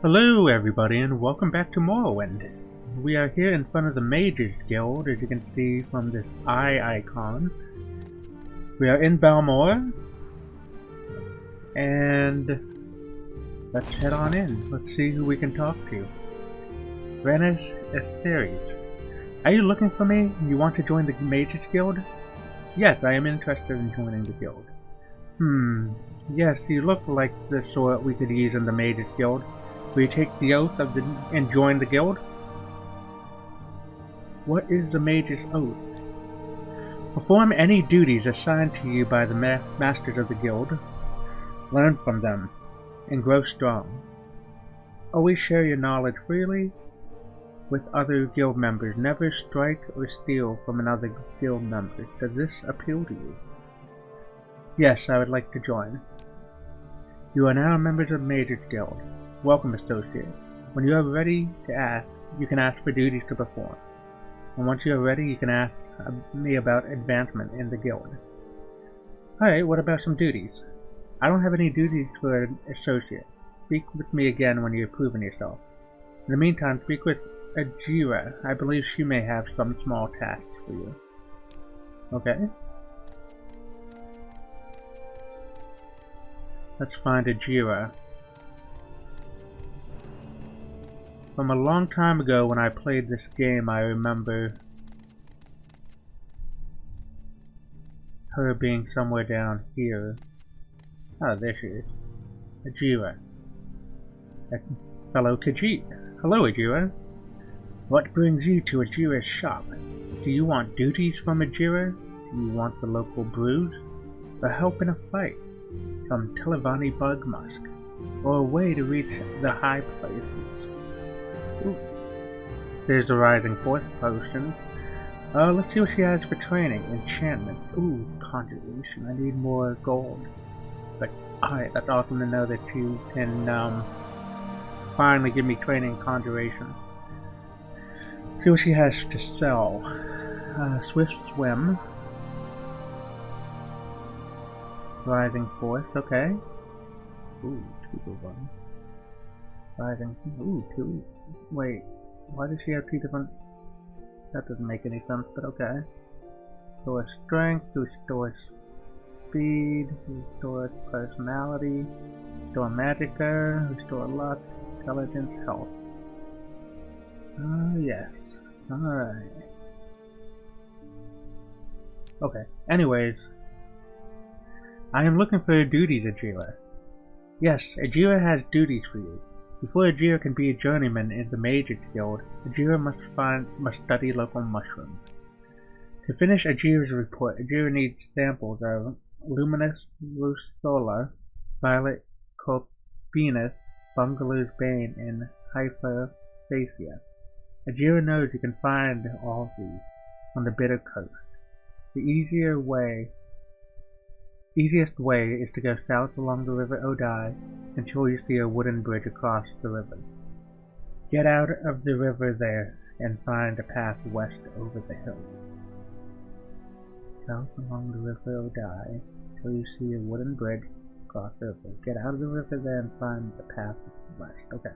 Hello everybody and welcome back to Morrowind. We are here in front of the Mages Guild, as you can see from this eye icon. We are in Balmor, and let's head on in. Let's see who we can talk to. Renes Etheres. Are you looking for me? You want to join the Mages Guild? Yes, I am interested in joining the guild. Yes, you look like the sort we could use in the Mages Guild. Will you take the oath and join the guild? What is the Mage's Oath? Perform any duties assigned to you by the masters of the guild. Learn from them, and grow strong. Always share your knowledge freely with other guild members. Never strike or steal from another guild member. Does this appeal to you? Yes, I would like to join. You are now members of Mage's Guild. Welcome, associate. When you are ready to ask, you can ask for duties to perform. And once you are ready, you can ask me about advancement in the guild. Alright, what about some duties? I don't have any duties for an associate. Speak with me again when you've proven yourself. In the meantime, speak with Ajira. I believe she may have some small tasks for you. Okay. Let's find Ajira. From a long time ago when I played this game, I remember her being somewhere down here. Oh, there she is. Ajira. Fellow Khajiit. Hello, Ajira. What brings you to Ajira's shop? Do you want duties from Ajira? Do you want the local brews? Or help in a fight? Some Televani bug musk? Or a way to reach the high places? Ooh. There's the Rising Force potion. Let's see what she has for training. Enchantment. Ooh, conjuration. I need more gold. But, alright, that's awesome to know that you can, finally give me training in conjuration. See what she has to sell. Swift swim. Rising Force, okay. Ooh, 2 of 1. Rising, ooh, 2. Wait, why does she have 2 different? That doesn't make any sense, but okay. Restore strength, restore speed, restore personality, restore magicka, restore luck, intelligence, health. Yes. Alright. Okay, anyways. I am looking for duties, Ajira. Yes, Ajira has duties for you. Before Ajira can be a journeyman in the Mages Guild, Ajira must study local mushrooms. To finish Ajira's report, Ajira needs samples of Luminous Rucola, Violet Corpinus, Bungalow's Bane, and Hyperphacia. Ajira knows you can find all of these on the Bitter Coast. The easiest way is to go south along the River Odai until you see a wooden bridge across the river. Get out of the river there and find a path west over the hill. South along the River Odai until you see a wooden bridge across the river. Get out of the river there and find the path west. Okay.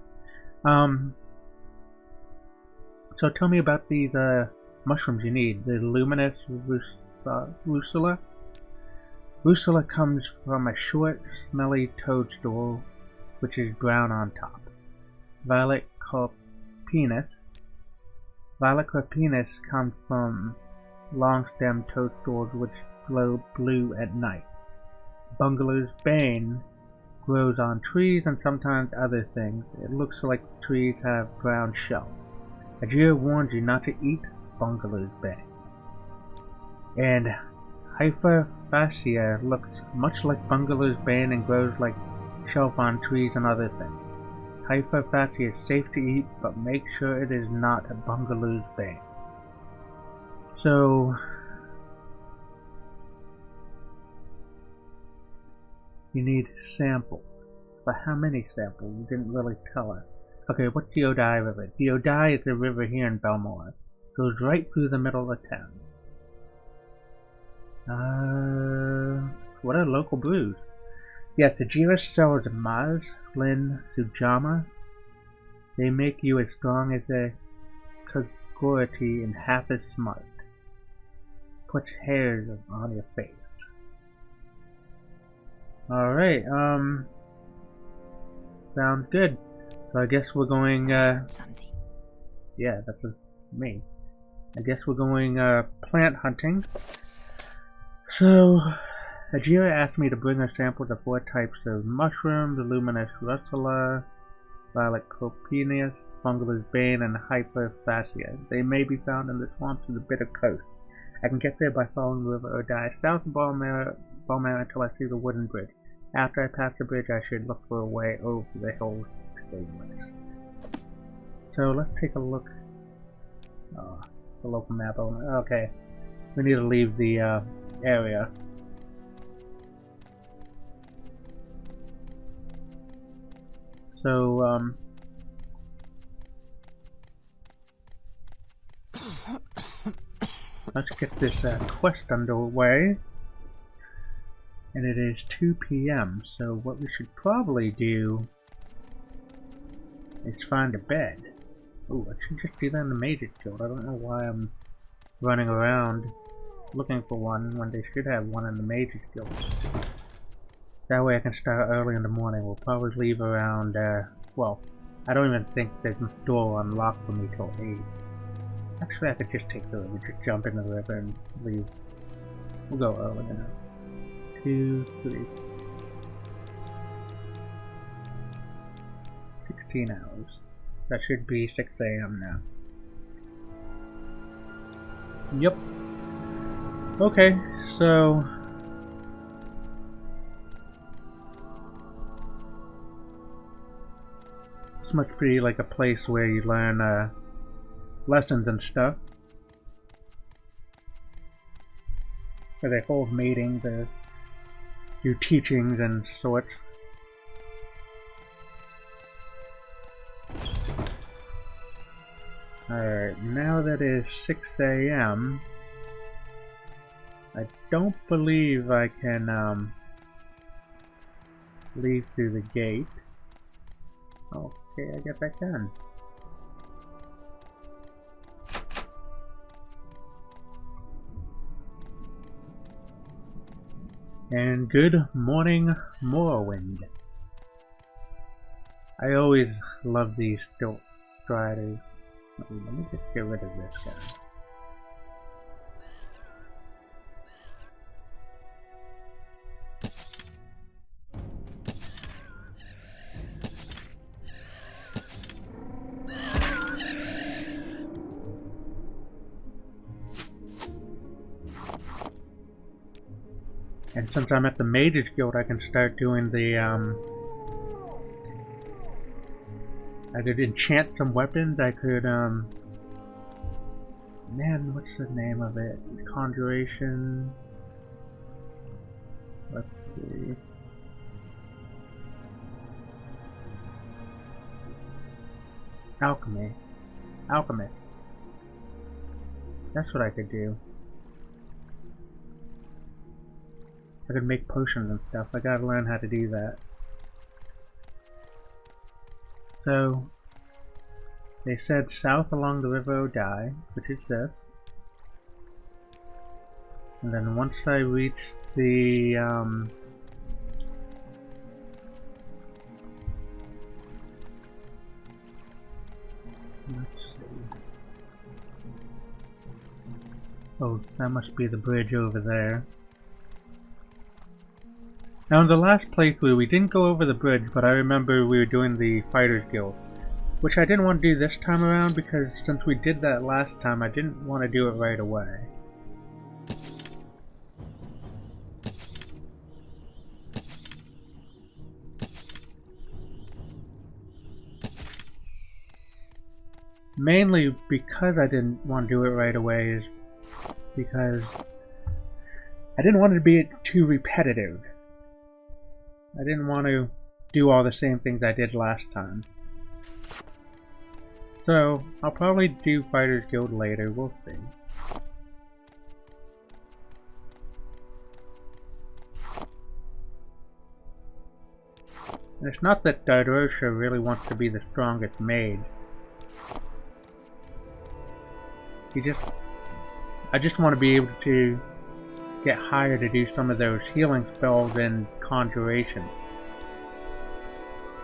So tell me about these mushrooms you need. The Luminous Rucola. Rucola comes from a short, smelly toadstool which is brown on top. Violet Corpinus comes from long-stemmed toadstools which glow blue at night. Bungalow's Bane grows on trees and sometimes other things. It looks like trees have brown shells. Ajira warns you not to eat Bungalow's Bane. And Hyperphacia looks much like Bungalow's Bane and grows like shelf on trees and other things. Hyperphacia is safe to eat, but make sure it is not Bungalow's Bane. So, you need samples. But how many samples? You didn't really tell us. Okay, what's the Odai River? The Odai is a river here in Balmor. It goes right through the middle of town. What are local brews? Yes, Ajira sells Maz, Flynn, Sujama, They make you as strong as a Khajiit and half as smart. Puts hairs on your face. Alright, sounds good. So I guess we're going, something. yeah, that's me. I guess we're going, plant hunting. So, Azura asked me to bring her samples of 4 types of mushrooms: luminous russula, violet copineus, fungus bane, and hyperphasia. They may be found in the swamps of the Bitter Coast. I can get there by following the river or die south of Balmare until I see the wooden bridge. After I pass the bridge, I should look for a way over the hills to stay west. So let's take a look. Oh, the local map. Okay, we need to leave the area. So let's get this quest underway. And it is 2 p.m. So what we should probably do is find a bed. Oh, I should just do that in the Mages Guild. I don't know why I'm running around looking for one when they should have one in the Mages Guild. That way I can start early in the morning. We'll probably leave around, well, I don't even think there's a door unlocked for me till 8. Actually, I could just take the river, just jump in the river and leave. We'll go early enough. 2, 3. 16 hours. That should be 6 a.m. now. Yep. Okay, so this must be like a place where you learn lessons and stuff. Where they hold meetings, do teachings and sorts. Alright, now that is 6 a.m. I don't believe I can leave through the gate. Okay, I guess I can. And good morning, Morrowind. I always love these stilt striders. Let me just get rid of this guy. And since I'm at the Mages Guild, I can start doing the, I could enchant some weapons. I could, man, what's the name of it? Conjuration. Let's see. Alchemy. Alchemist. That's what I could do. I could make potions and stuff. I gotta learn how to do that. So, they said south along the river Odai, which is this. And then once I reach the, let's see. Oh, that must be the bridge over there. Now in the last playthrough we didn't go over the bridge, but I remember we were doing the Fighters Guild, which I didn't want to do this time around because since we did that last time I didn't want to do it right away. Mainly because I didn't want to do it right away is because I didn't want it to be too repetitive. I didn't want to do all the same things I did last time. So, I'll probably do Fighters Guild later, we'll see. And it's not that Dar-Drosha really wants to be the strongest mage. I just want to be able to get higher to do some of those healing spells and conjuration.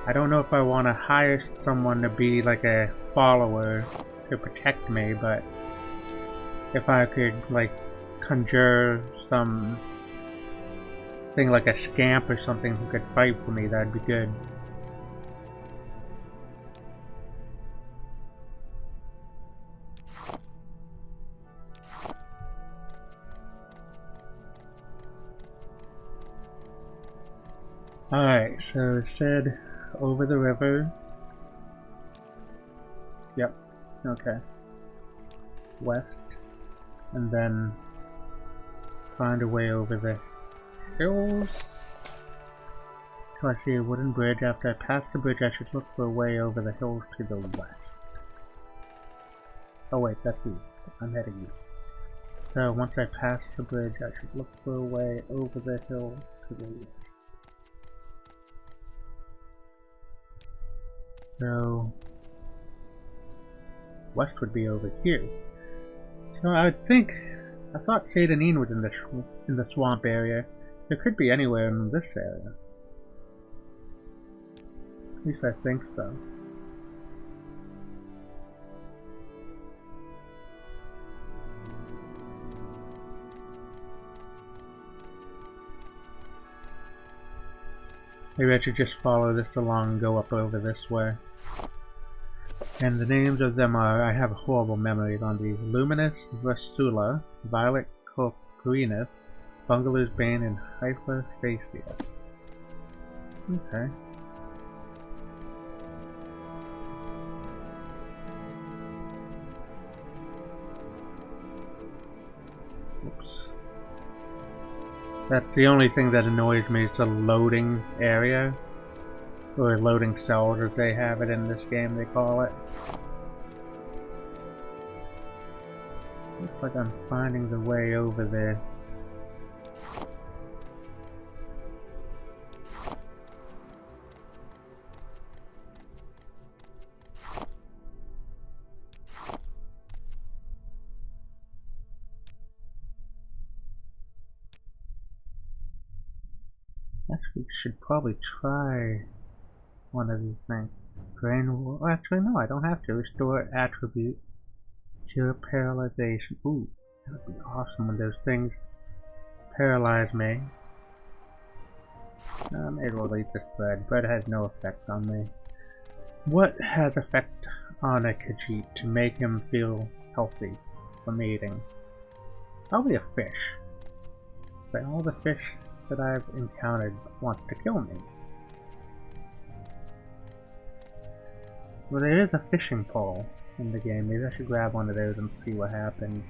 I don't know if I want to hire someone to be like a follower to protect me, but if I could like conjure some thing like a scamp or something who could fight for me, that'd be good. Alright, so it said over the river. Yep, okay. West, and then find a way over the hills. So I see a wooden bridge. After I pass the bridge, I should look for a way over the hills to the west. Oh wait, that's east. I'm heading east. So once I pass the bridge, I should look for a way over the hill to the west. So west would be over here. So I thought Addon was in the swamp area. It could be anywhere in this area. At least I think so. Maybe I should just follow this along and go up over this way. And the names of them are, I have horrible memories on these. Luminous Versula, Violet Corinus, Bungalow's Bane, and Hyperphasia. Okay. Oops. That's the only thing that annoys me, is the loading area. Or loading cells, as they have it in this game, they call it. Looks like I'm finding the way over there. Actually, should probably try one of these things. Well, actually, no, I don't have to. Restore attribute. Cure paralyzation. Ooh, that would be awesome when those things paralyze me. I may as well eat this bread. Bread has no effect on me. What has effect on a Khajiit to make him feel healthy from eating? Probably a fish. But all the fish that I've encountered want to kill me. Well, there is a fishing pole in the game. Maybe I should grab one of those and see what happens.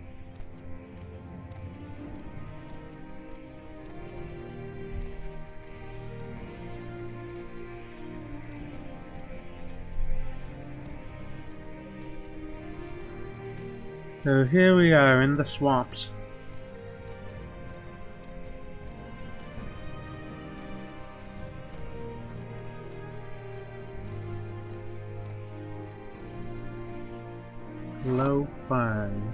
So here we are in the swamps. Low fern.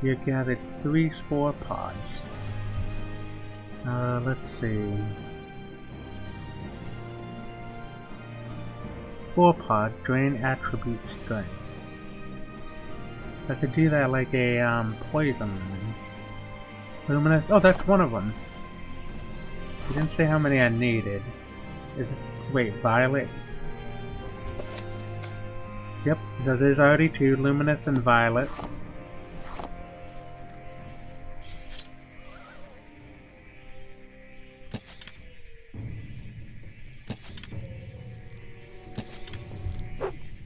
You gathered 3 spore pods. Let's see. Spore pod, drain attribute strength. I could do that like a poison. Luminous. Oh, that's one of them. You didn't say how many I needed. Is it? Wait, violet. Yep, so there's already 2, Luminous and Violet.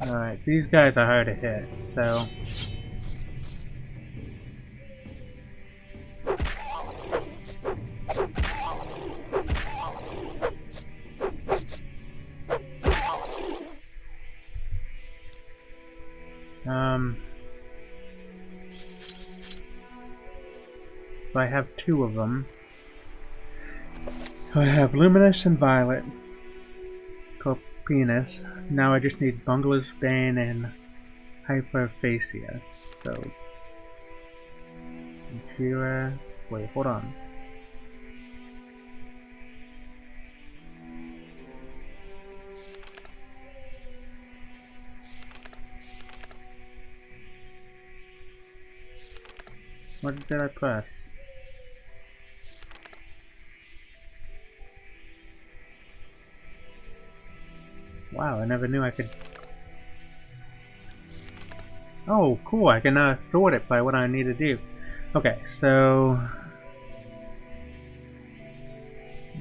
Alright, these guys are hard to hit, so... So I have 2 of them. So I have Luminous and Violet. penis. Now I just need Bunglow's Bane and Hyperphasia. So, Jira. Wait, hold on. What did I press? Wow, I never knew I could... Oh, cool, I can sort it by what I need to do. Okay, so...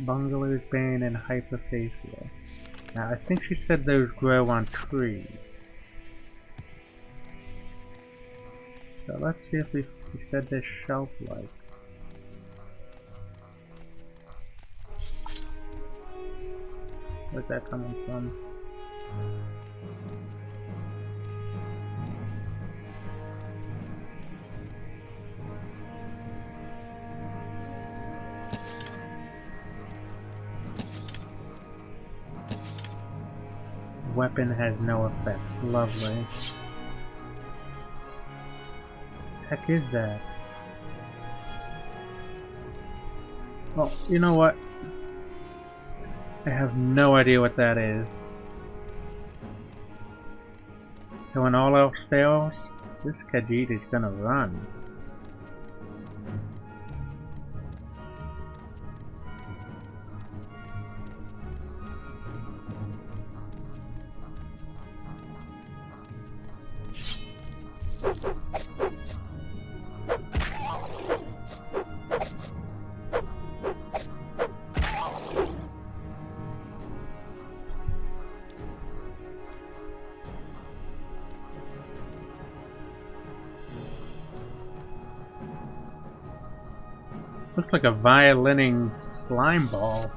Bunglow's Bane and Hyperphasia. Now, I think she said those grow on trees. So let's see if we said this shelf life. Where's that coming from? Weapon has no effect. Lovely. Heck is that? Oh, you know what? I have no idea what that is. So when all else fails, this Khajiit is gonna run. Looks like a violining slime ball,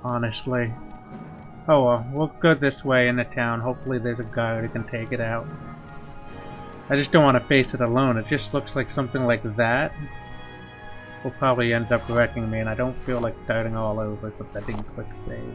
honestly. Oh well, we'll go this way in the town. Hopefully there's a guy who can take it out. I just don't want to face it alone. It just looks like something like that will probably end up wrecking me, and I don't feel like starting all over because I didn't click save.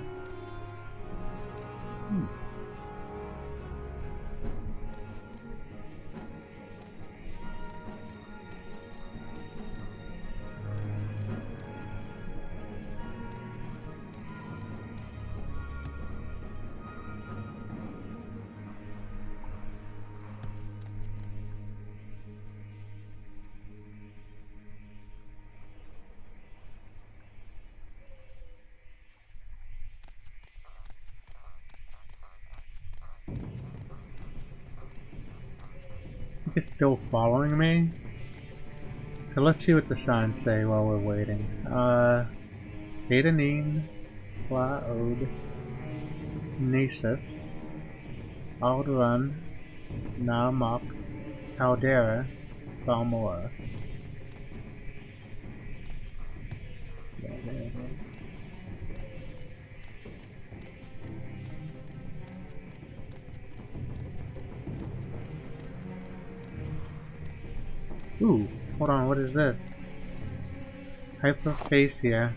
It's still following me. So let's see what the signs say while we're waiting. Addon, Plaod, Nasus, Aldrun, Namak, Caldera, Balmora. Ooh, hold on, what is this? Hyperphasia.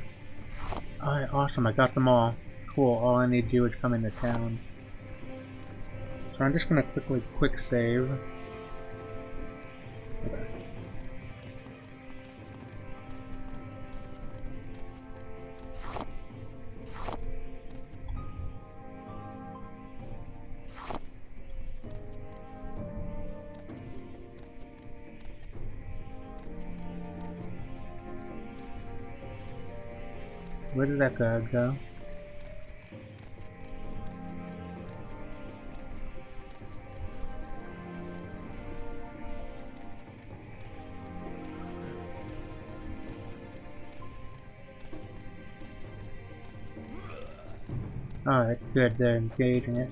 Alright, awesome, I got them all. Cool, all I need to do is come into town. So I'm just gonna quick save. Okay. Where did that guy go? Alright, good, they're engaging it.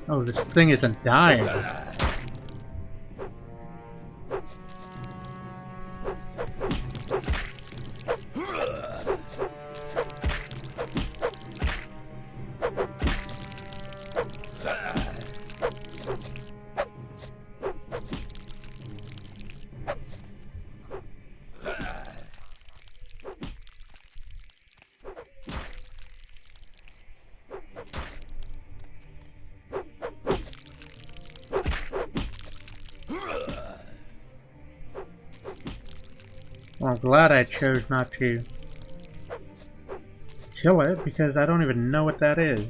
Oh, this thing isn't dying. Well, I'm glad I chose not to kill it, because I don't even know what that is.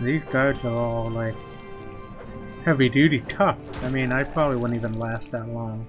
These guards are all like heavy duty tough. I mean, I probably wouldn't even last that long.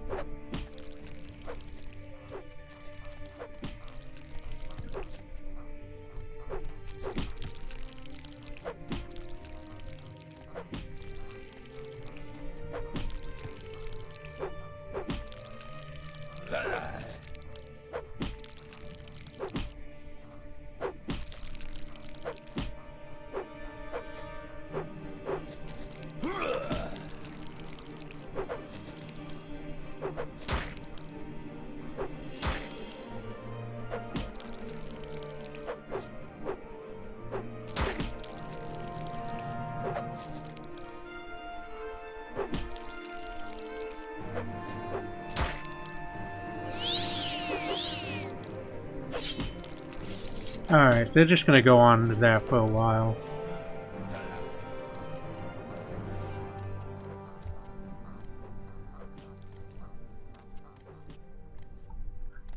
Alright, they're just gonna go on there for a while.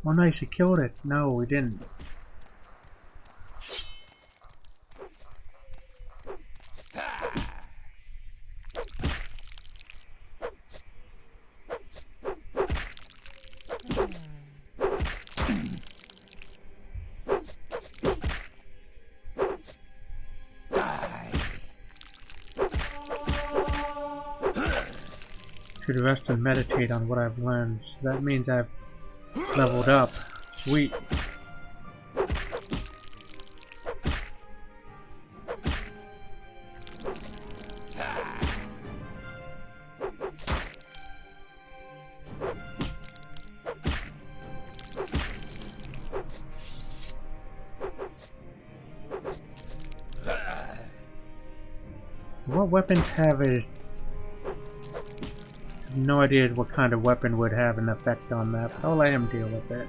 Oh nice, he killed it. No, we didn't. Should rest and meditate on what I've learned. So that means I've leveled up. Sweet. What weapons have a... no idea what kind of weapon would have an effect on that. I'll let him deal with it.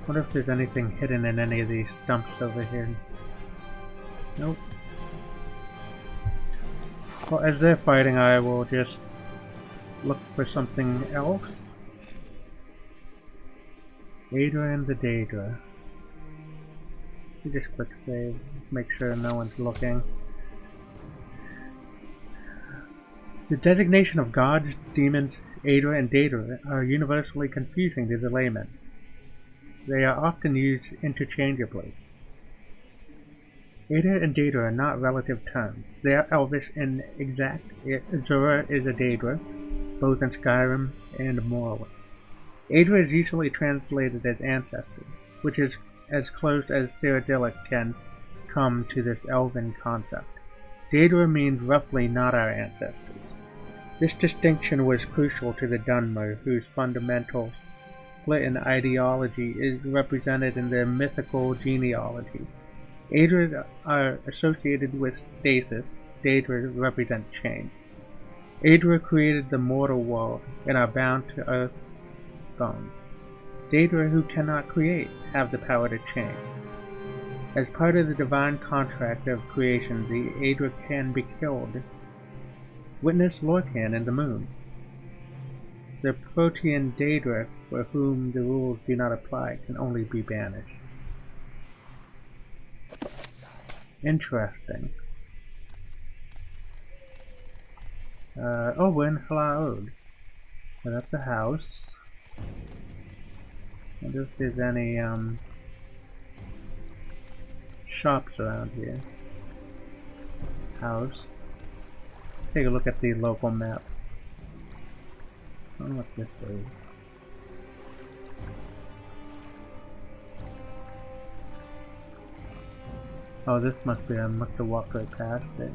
Wonder if there's anything hidden in any of these stumps over here. Nope. Well, as they're fighting, I will just look for something else. Daedra and the Daedra. You just click save, make sure no one's looking. The designation of gods, demons, Daedra, and Daedra are universally confusing to the layman. They are often used interchangeably. Daedra and Daedra are not relative terms. They are Elvish and exact. Azura is a Daedra, both in Skyrim and Morrowind. Daedra is usually translated as ancestors, which is as close as Cyrodiilic can come to this elven concept. Daedra means roughly not our ancestors. This distinction was crucial to the Dunmer, whose fundamental split in ideology is represented in their mythical genealogy. Daedra are associated with stasis. Daedra represent change. Daedra created the mortal world and are bound to earth bones. Daedra who cannot create have the power to change. As part of the divine contract of creation, the Daedra can be killed. Witness Lorcan and the Moon. The Protean Daedra, for whom the rules do not apply, can only be banished. Interesting. Oh, we're in Hlaod. So that's the house. I wonder if there's any shops around here. House. Take a look at the local map. wonder what this is. Oh, this must be, I must have walked right past it.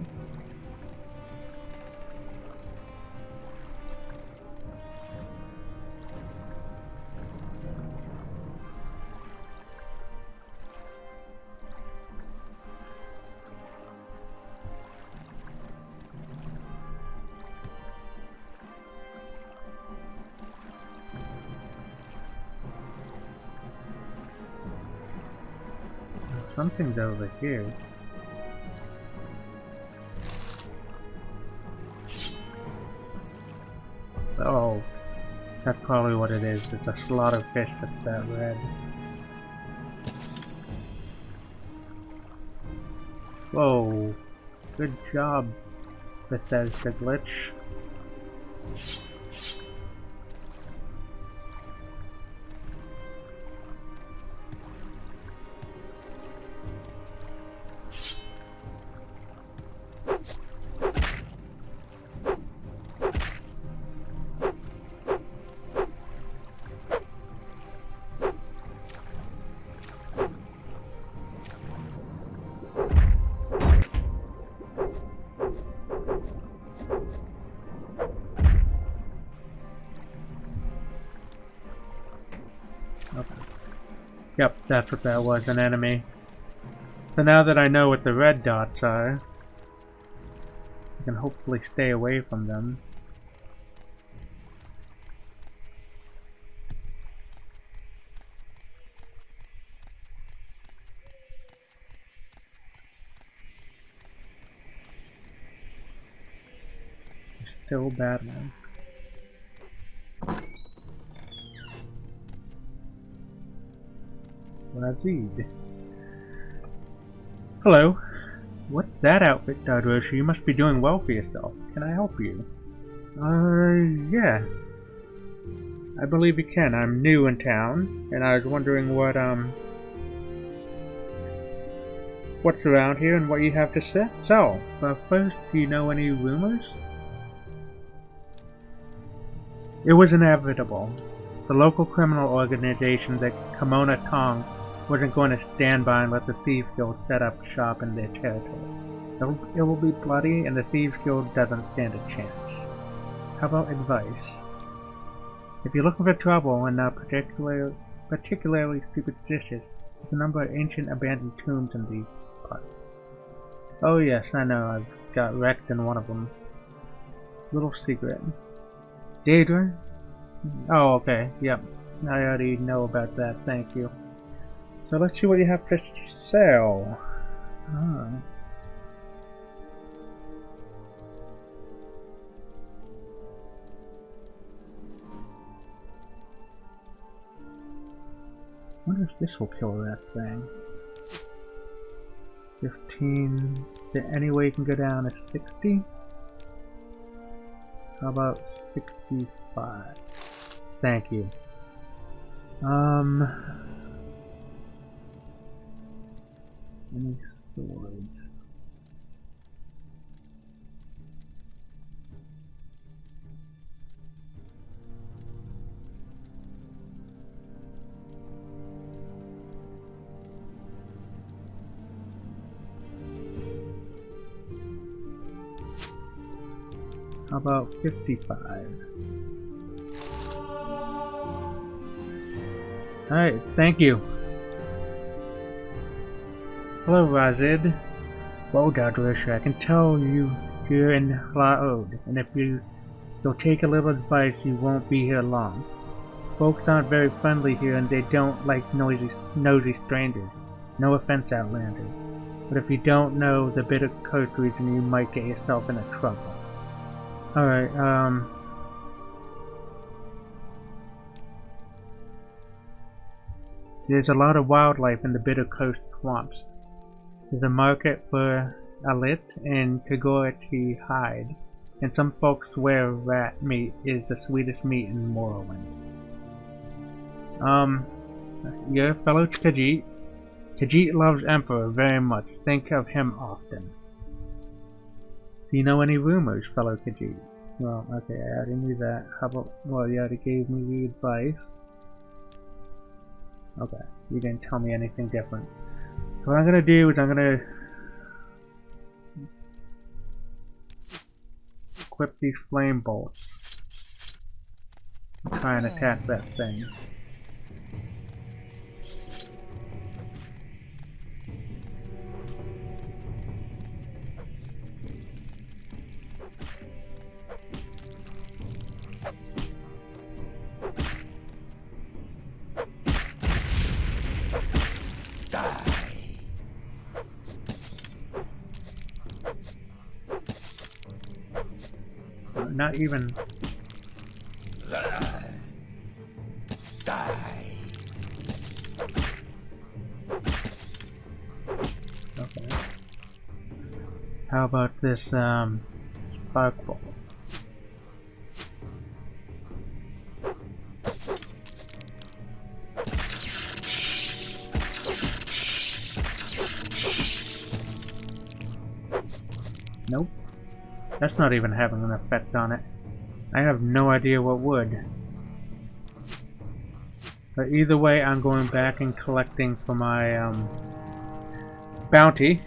Something's over here. Oh, that's probably what it is. It's a slaughterfish that's that red. Whoa, good job, Bethesda glitch. Yep, that's what that was, an enemy. So now that I know what the red dots are, I can hopefully stay away from them. Still battling. Razid. Hello. What's that outfit, Dar-Drosha? You must be doing well for yourself. Can I help you? Yeah. I believe you can. I'm new in town, and I was wondering what's around here and what you have to sell. But first, do you know any rumors? It was inevitable. The local criminal organization, the Kimona Tong, wasn't going to stand by and let the Thieves Guild set up shop in their territory. It will be bloody, and the Thieves Guild doesn't stand a chance. How about advice? If you're looking for trouble and not particularly superstitious, there's a number of ancient abandoned tombs in these parts. Oh yes, I know, I've got wrecked in one of them. Little secret. Daedra? Oh, okay, yep. I already know about that, thank you. So let's see what you have to sell. Ah. I wonder if this will kill that thing. 15. Is there any way you can go down to 60? How about 65? Thank you. Any storage? How about 55? Alright, thank you. Hello, Razid. Well, Dar-Drosha, I can tell you're in Laod, and if you'll take a little advice, you won't be here long. Folks aren't very friendly here, and they don't like nosy strangers. No offense, Outlander. But if you don't know the bitter curse region, you might get yourself into trouble. Alright, there's a lot of wildlife in the Bitter Coast swamps. There's a market for alit and Kagorchi hide, and some folks swear rat meat is the sweetest meat in Morrowind. You're a fellow Khajiit. Khajiit loves Emperor very much. Think of him often. Do you know any rumors, fellow Khajiit? Well, okay, I already knew that. How about, well, you already gave me the advice. Okay, you didn't tell me anything different. So what I'm gonna do is I'm gonna equip these flame bolts. Try and attack that thing. Not even. Okay. How about this spark ball? Nope. That's not even having an effect on it. I have no idea what would. But either way, I'm going back and collecting for my bounty.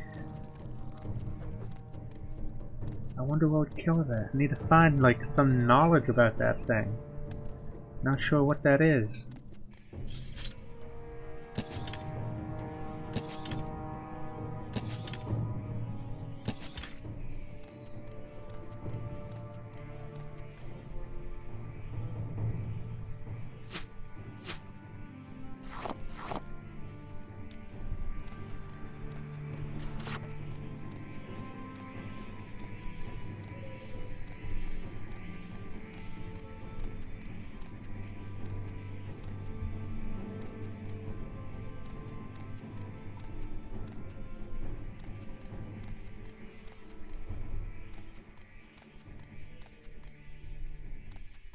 I wonder what would kill that. I need to find like some knowledge about that thing. Not sure what that is.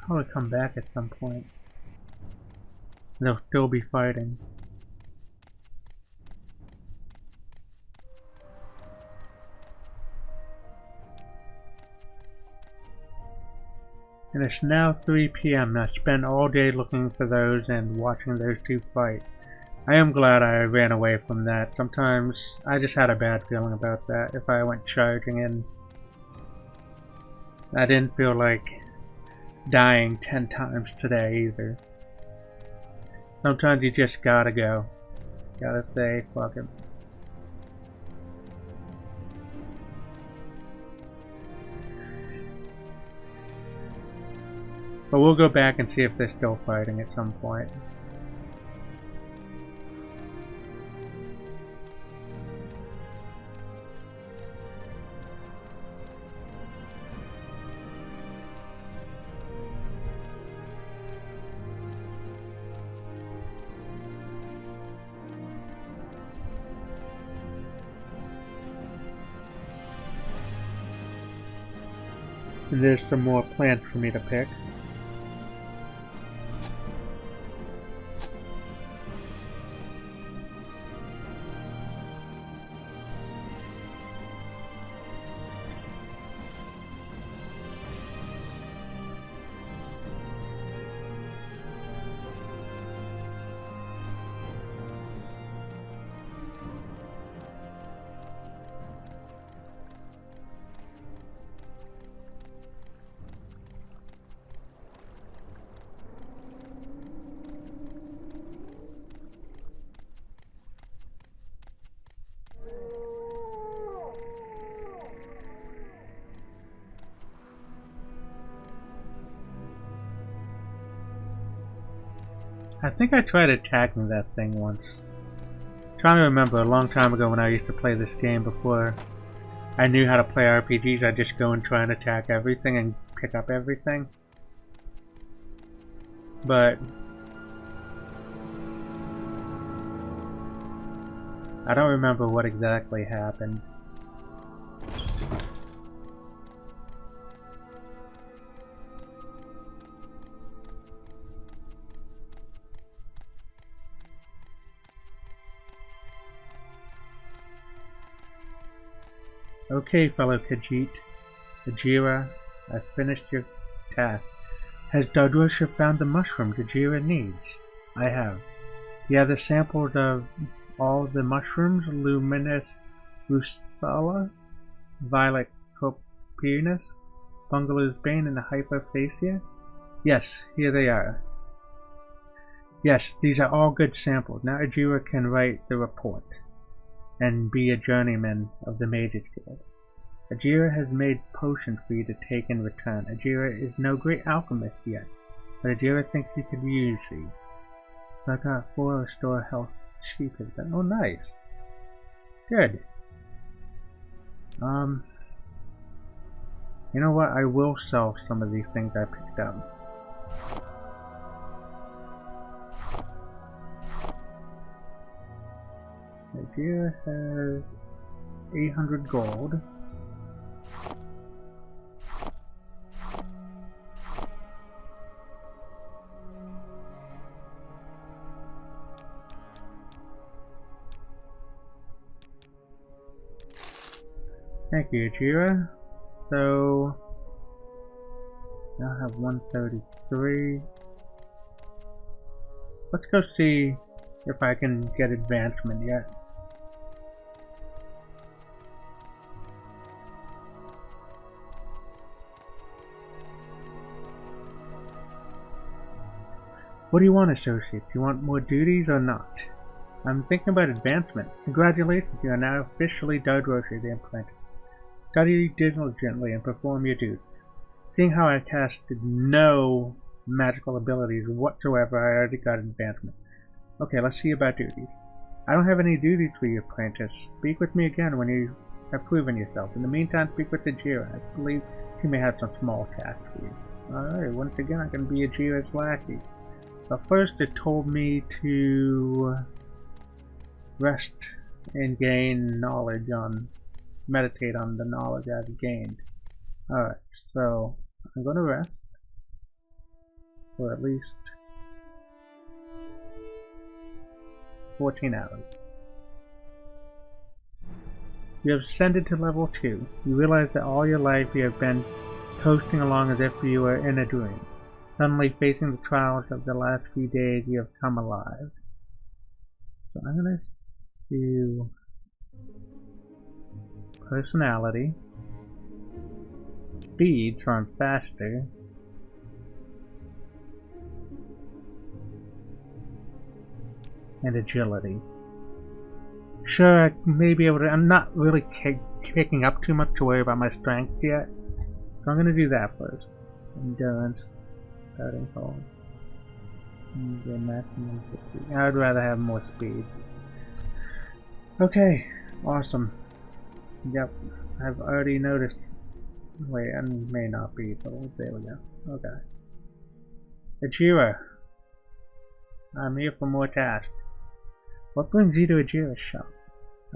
Probably come back at some point. They'll still be fighting. And it's now 3 PM. I spent all day looking for those and watching those two fight. I am glad I ran away from that. Sometimes I just had a bad feeling about that. If I went charging in, I didn't feel like dying 10 times today either. Sometimes you just gotta go. Gotta say, fuck it. But we'll go back and see if they're still fighting at some point. And there's some more plants for me to pick. I think I tried attacking that thing once. I'm trying to remember a long time ago when I used to play this game before I knew how to play RPGs. I'd just go and try and attack everything and pick up everything. But I don't remember what exactly happened. Okay, fellow Khajiit, Azura, I've finished your task. Has Dar-Drosha found the mushroom Ajira needs? I have. You have the samples of all the mushrooms, Luminous Rusala, Violet Copinus, Bungalow's Bane, and the Hyperphasia? Yes, here they are. Yes, these are all good samples. Now Ajira can write the report and be a journeyman of the Mages Guild. Ajira has made potions for you to take in return. Ajira is no great alchemist yet, but Ajira thinks you could use these. So I got 4 restore health sheep has done. Oh, nice. Good. You know what? I will sell some of these things I picked up. Ajira has 800 gold. Thank you, Ajira. So now I have 133. Let's go see if I can get advancement yet. What do you want, associate? Do you want more duties or not? I'm thinking about advancement. Congratulations, you are now officially Dar-Drosha the Apprentice. Study diligently and perform your duties. Seeing how I casted no magical abilities whatsoever, I already got advancement. Okay, let's see about duties. I don't have any duties for you, apprentice. Speak with me again when you have proven yourself. In the meantime, speak with Ajira. I believe she may have some small tasks for you. Alright, once again I can be Ajira's lackey. But first it told me to rest and gain knowledge on meditate on the knowledge I've gained. Alright, so I'm going to rest for at least 14 hours. You have ascended to level 2. You realize that all your life you have been coasting along as if you were in a dream. Suddenly facing the trials of the last few days, you have come alive. So I'm going to do personality, speed, so I'm faster, and agility. Sure, I may be able to. I'm not really kicking up too much to worry about my strength yet, so I'm going to do that first. Endurance, starting hold, the maximum 50. I'd rather have more speed. Okay, awesome. Yep, I've already noticed. Wait, I may not be, but there we go. Okay. Ajira, I'm here for more tasks. What brings you to Ajira's shop?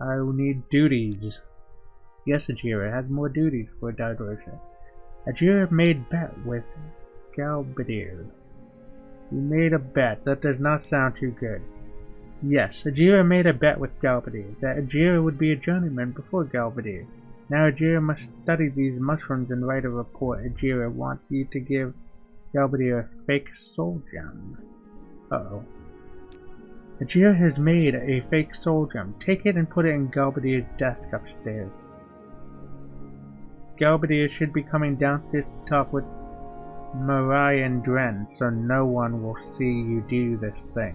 I will need duties. Yes, Ajira has more duties for Dar-Drosha. Ajira made bet with Galbadir. You made a bet. That does not sound too good. Yes, Ajira made a bet with Galbadir that Ajira would be a journeyman before Galbadir. Now Ajira must study these mushrooms and write a report. Ajira wants you to give Galbadir a fake soul gem. Uh-oh. Ajira has made a fake soul gem. Take it and put it in Galbadir's desk upstairs. Galbadir should be coming downstairs to talk with Mariah and Dren, so no one will see you do this thing.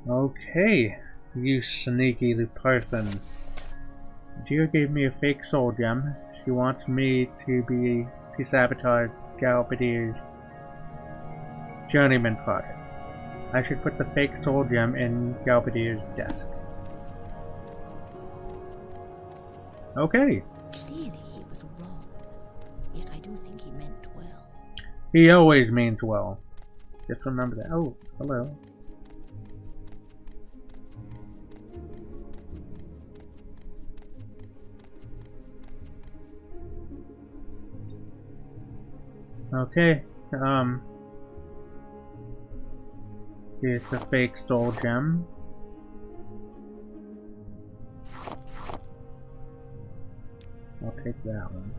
Okay, you sneaky person. Ajira gave me a fake soul gem. She wants me to sabotage Galbadir's journeyman project. I should put the fake soul gem in Galbadir's desk. Okay. Clearly he was wrong, yet I do think he meant well. He always means well. Just remember that. Oh, hello. Okay, here's the fake soul gem. I'll take that one.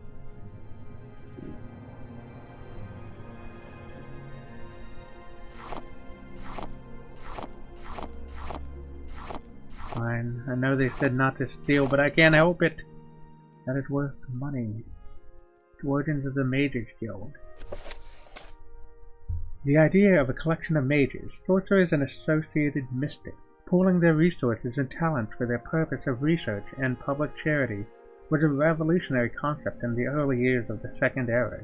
fine. I know they said not to steal, but I can't help it. That is worth money. Origins of the Mages Guild. The idea of a collection of mages, sorcerers and associated mystics, pooling their resources and talents for their purpose of research and public charity was a revolutionary concept in the early years of the Second Era.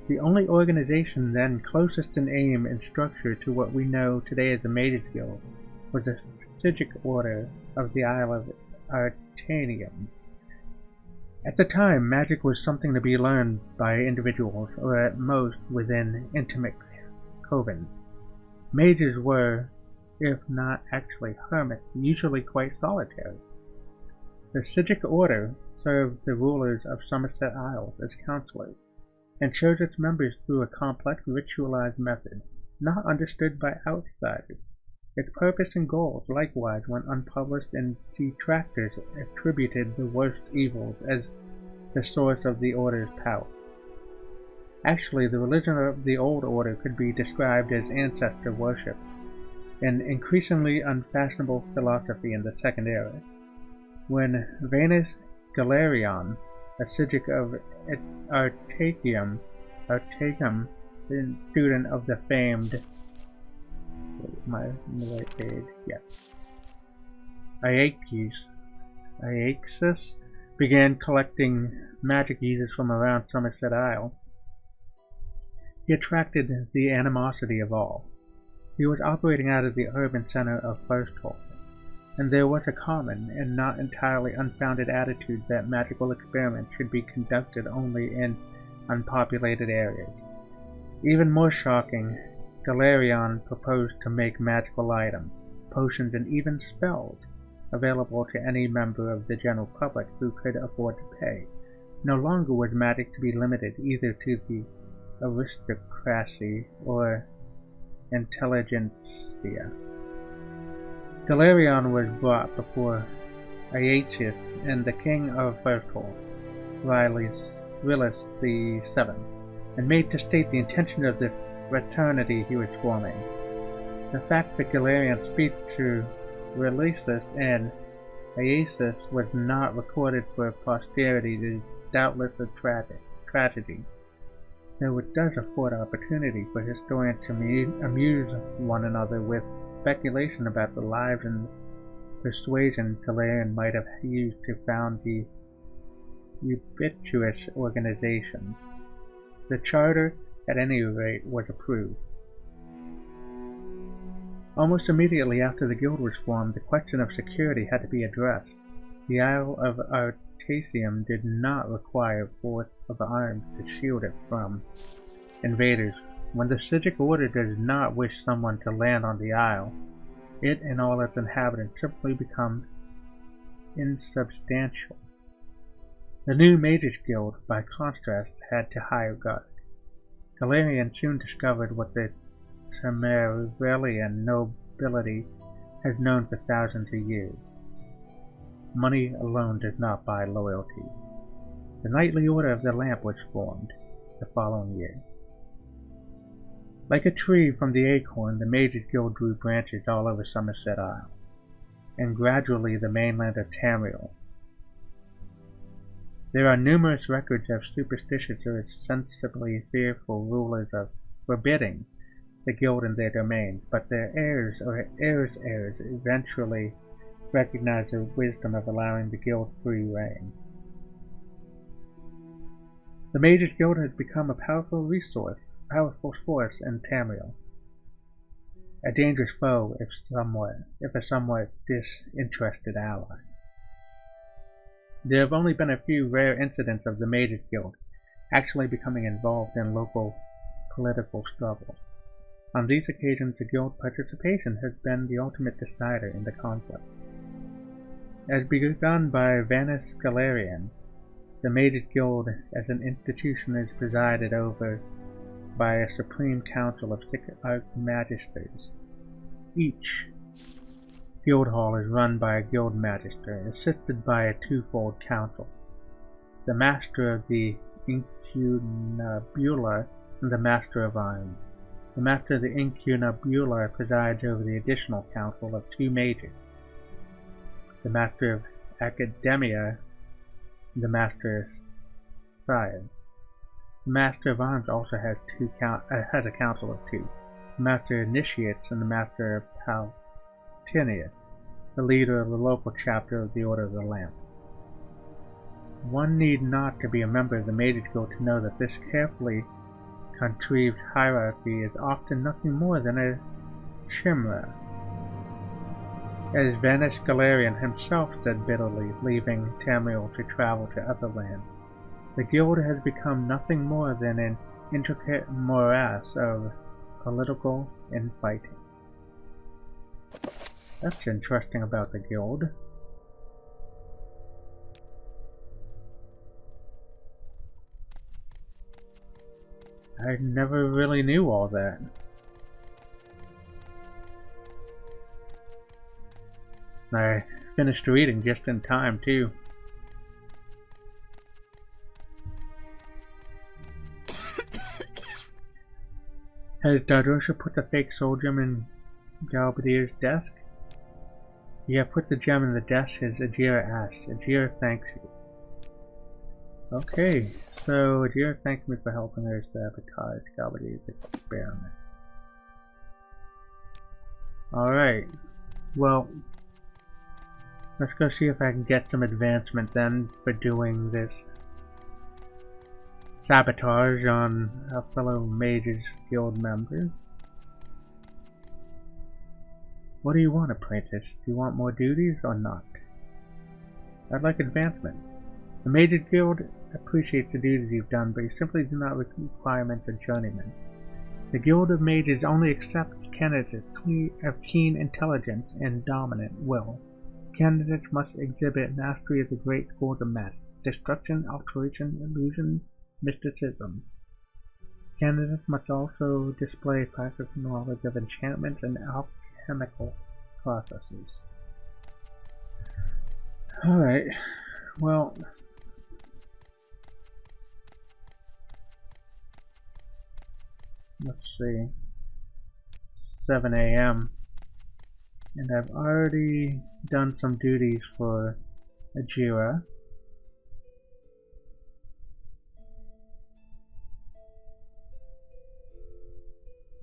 The only organization then closest in aim and structure to what we know today as the Mages Guild was the Psychic Order of the Isle of Arukinns. At the time, magic was something to be learned by individuals, or at most within intimate covens. Mages were, if not actually hermits, usually quite solitary. The Psychic Order served the rulers of Somerset Isles as counselors, and chose its members through a complex ritualized method, not understood by outsiders. Its purpose and goals likewise went unpublished, and detractors attributed the worst evils as the source of the Order's power. Actually, the religion of the Old Order could be described as ancestor worship, an increasingly unfashionable philosophy in the Second Era. When Vanus Galerion, a Psychic of Artacium, the student of the famed Iaxis, began collecting magic users from around Somerset Isle. He attracted the animosity of all. He was operating out of the urban center of Firsthold, and there was a common and not entirely unfounded attitude that magical experiments should be conducted only in unpopulated areas. Even more shocking, Galerion proposed to make magical items, potions, and even spells available to any member of the general public who could afford to pay. No longer was magic to be limited either to the aristocracy or intelligentsia. Galerion was brought before Iaxis and the king of Firsthold, Realism VII, and made to state the intention of the fraternity he was forming. The fact that Galerion's speech to Realism and Iaxis was not recorded for posterity is doubtless a tragedy, though it does afford opportunity for historians to amuse one another with speculation about the lives and persuasion Galerion might have used to found the ubiquitous organization. The charter, at any rate, was approved. Almost immediately after the guild was formed, the question of security had to be addressed. The Isle of Artacium did not require a force of arms to shield it from invaders. When the Psychic Order does not wish someone to land on the isle, it and all its inhabitants simply become insubstantial. The new Mages Guild, by contrast, had to hire guards. Galerion soon discovered what the Tamrielian nobility has known for thousands of years. Money alone does not buy loyalty. The Knightly Order of the Lamp was formed the following year. Like a tree from the acorn, the Mages Guild grew branches all over Somerset Isle, and gradually the mainland of Tamriel. There are numerous records of superstitious or sensibly fearful rulers of forbidding the guild in their domains, but their heirs or heirs' heirs eventually recognized the wisdom of allowing the guild free reign. The Mages Guild has become a powerful force in Tamriel, a dangerous foe if a somewhat disinterested ally. There have only been a few rare incidents of the Mages Guild actually becoming involved in local political struggles. On these occasions, the guild participation has been the ultimate decider in the conflict. As begun by Vanus Galerion, the Mages Guild as an institution is presided over by a supreme council of 6 archmagisters. Each guild hall is run by a guild magister, assisted by a twofold council: the master of the incunabula and the master of arms. The master of the incunabula presides over the additional council of 2 mages. the Master of Academia, and the Master of Science. The Master of Arms also has a council of two, the Master of Initiates and the Master of Palatinius, the leader of the local chapter of the Order of the Lamp. One need not to be a member of the Mages Guild to know that this carefully contrived hierarchy is often nothing more than a chimera. As Venice Galarian himself said bitterly, leaving Tamriel to travel to other lands, the guild has become nothing more than an intricate morass of political infighting. That's interesting about the guild. I never really knew all that. I finished reading just in time, too. Has Dar-Drosha put the fake soul gem in Galbadir's desk? You have put the gem in the desk, as Ajira asked. Ajira thanks you. Okay, so Ajira thanks me for helping her sabotage Galbadir's experiment. Alright, well, let's go see if I can get some advancement then for doing this sabotage on a fellow Mages Guild member. What do you want, apprentice? Do you want more duties or not? I'd like advancement. The Mages Guild appreciates the duties you've done, but you simply do not reach requirements of journeymen. The Guild of Mages only accepts candidates of keen intelligence and dominant will. Candidates must exhibit mastery of the great schools of magic: destruction, alteration, illusion, mysticism. Candidates must also display practical knowledge of enchantment and alchemical processes. Alright, well, let's see, 7 a.m. and I've already done some duties for Ajira.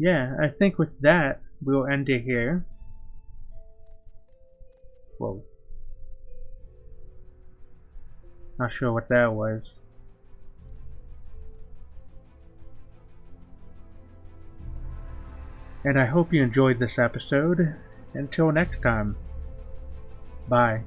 Yeah, I think with that, we'll end it here. Whoa. Not sure what that was. And I hope you enjoyed this episode. Until next time, bye.